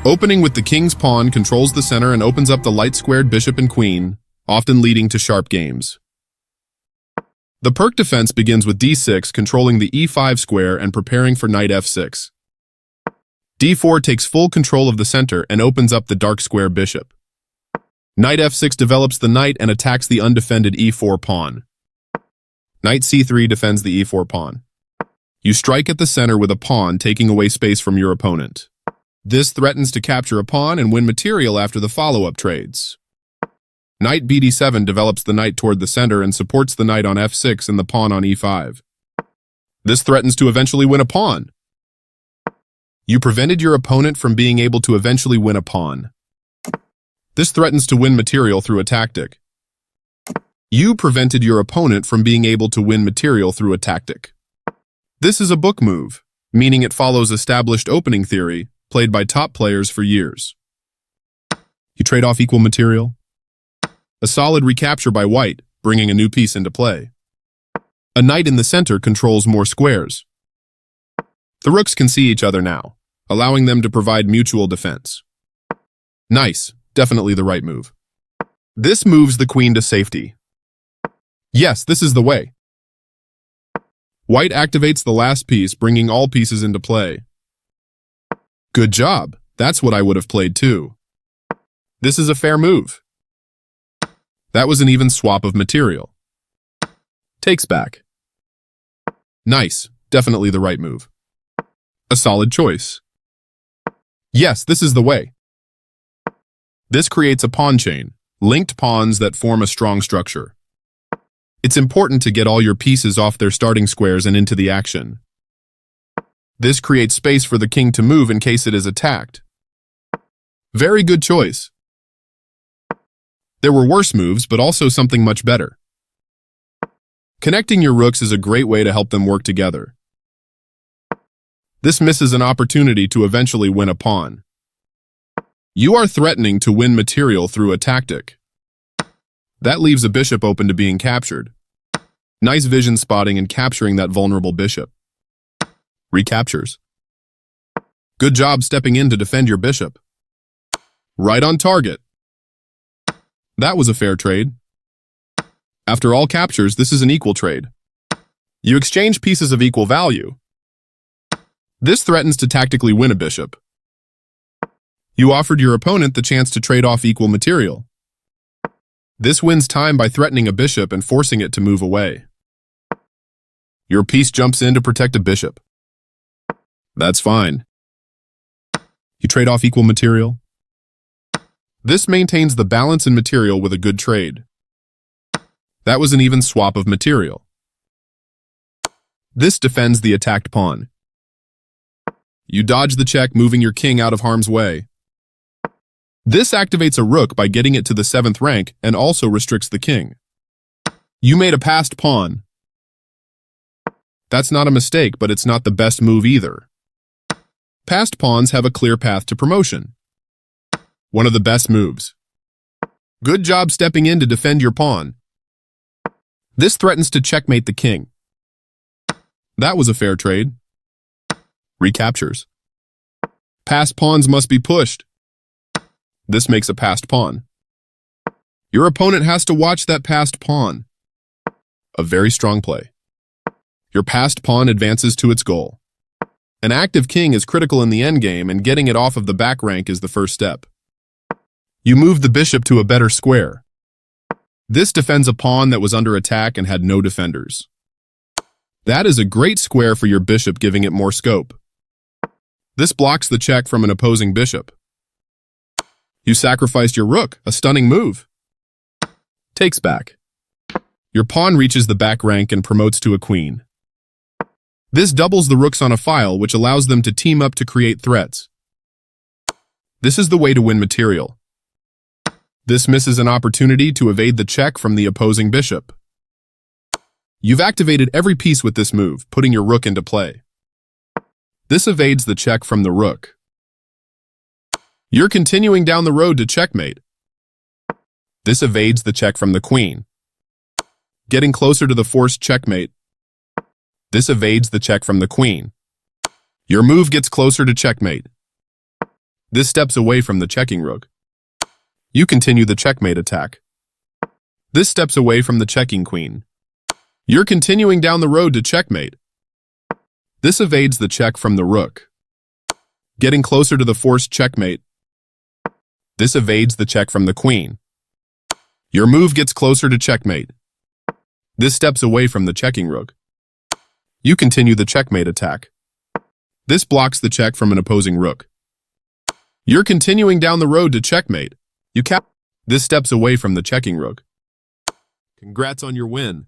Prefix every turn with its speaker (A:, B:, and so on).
A: Opening with the king's pawn controls the center and opens up the light-squared bishop and queen, often leading to sharp games. The Pirc defense begins with d6, controlling the e5 square and preparing for knight f6. d4 takes full control of the center and opens up the dark square bishop. Knight f6 develops the knight and attacks the undefended e4 pawn. Knight c3 defends the e4 pawn. You strike at the center with a pawn, taking away space from your opponent. This threatens to capture a pawn and win material after the follow-up trades. Knight bd7 develops the knight toward the center and supports the knight on f6 and the pawn on e5. This threatens to eventually win a pawn. You prevented your opponent from being able to eventually win a pawn. This threatens to win material through a tactic. You prevented your opponent from being able to win material through a tactic. This is a book move, meaning it follows established opening theory played by top players for years. You trade off equal material. A solid recapture by white, bringing a new piece into play. A knight in the center controls more squares. The rooks can see each other now, allowing them to provide mutual defense. Nice, definitely the right move. This moves the queen to safety. Yes, this is the way. White activates the last piece, bringing all pieces into play. Good job. That's what I would have played too. This is a fair move. That was an even swap of material. Takes back. Nice. Definitely the right move. A solid choice. Yes, this is the way. This creates a pawn chain, linked pawns that form a strong structure. It's important to get all your pieces off their starting squares and into the action. This creates space for the king to move in case it is attacked. Very good choice. There were worse moves, but also something much better. Connecting your rooks is a great way to help them work together. This misses an opportunity to eventually win a pawn. You are threatening to win material through a tactic. That leaves a bishop open to being captured. Nice vision spotting and capturing that vulnerable bishop. Recaptures. Good job stepping in to defend your bishop. Right on target. That was a fair trade. After all captures, this is an equal trade. You exchange pieces of equal value. This threatens to tactically win a bishop. You offered your opponent the chance to trade off equal material. This wins time by threatening a bishop and forcing it to move away. Your piece jumps in to protect a bishop. That's fine. You trade off equal material. This maintains the balance in material with a good trade. That was an even swap of material. This defends the attacked pawn. You dodge the check, moving your king out of harm's way. This activates a rook by getting it to the 7th rank and also restricts the king. You made a passed pawn. That's not a mistake, but it's not the best move either. Passed pawns have a clear path to promotion. One of the best moves. Good job stepping in to defend your pawn. This threatens to checkmate the king. That was a fair trade. Recaptures. Passed pawns must be pushed. This makes a passed pawn. Your opponent has to watch that passed pawn. A very strong play. Your passed pawn advances to its goal. An active king is critical in the endgame, and getting it off of the back rank is the first step. You move the bishop to a better square. This defends a pawn that was under attack and had no defenders. That is a great square for your bishop, giving it more scope. This blocks the check from an opposing bishop. You sacrificed your rook, a stunning move. Takes back. Your pawn reaches the back rank and promotes to a queen. This doubles the rooks on a file, which allows them to team up to create threats. This is the way to win material. This misses an opportunity to evade the check from the opposing bishop. You've activated every piece with this move, putting your rook into play. This evades the check from the rook. You're continuing down the road to checkmate. This evades the check from the queen. Getting closer to the forced checkmate. This evades the check from the queen. Your move gets closer to checkmate. This steps away from the checking rook. You continue the checkmate attack. This steps away from the checking queen. You're continuing down the road to checkmate. This evades the check from the rook. Getting closer to the forced checkmate. This evades the check from the queen. Your move gets closer to checkmate. This steps away from the checking rook. You continue the checkmate attack. This blocks the check from an opposing rook. You're continuing down the road to checkmate. This steps away from the checking rook. Congrats on your win.